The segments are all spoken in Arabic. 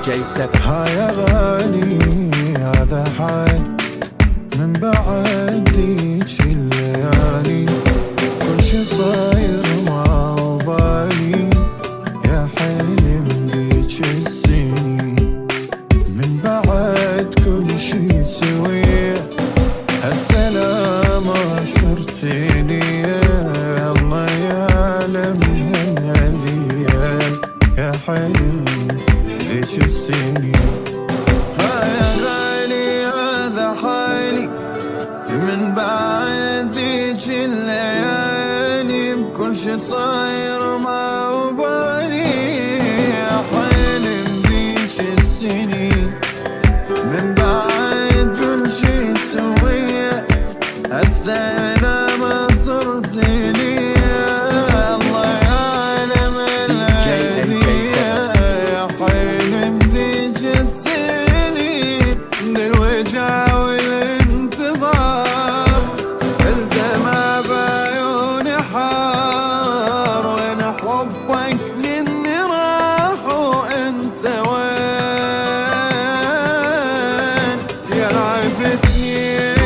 AJ7. ها يا غالي هذا حال من بعد ذيك الليالي، كل شي صاير ما وبالي يا حلم ذيك السنين، من بعد كل شي سوي هالسلامة صرت لي، الله يعلم هالليال يا حلم ذيك السنين. ها يا غالي هذا حالي من بعد ذيك الليالي، بكل شي صاير ما وبالي يا حلم ذيك السنين، من بعد كل شي سوية هالسلامة صرت لي، الله يعلم يا حلم ذيك السنين، من الوجع والانتظار التمى بعيوني حار، وين حبك مني راح وانت وين، يا عرفتني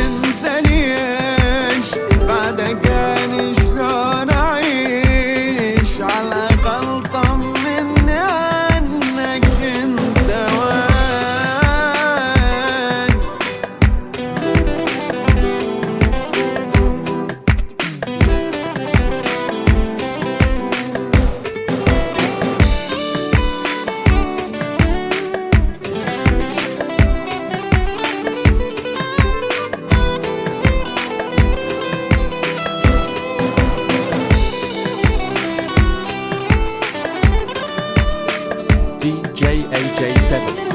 انت ليش بعدك اني شلون اعيش، على الاقل طمني عنك انت وين. DJ AJ7.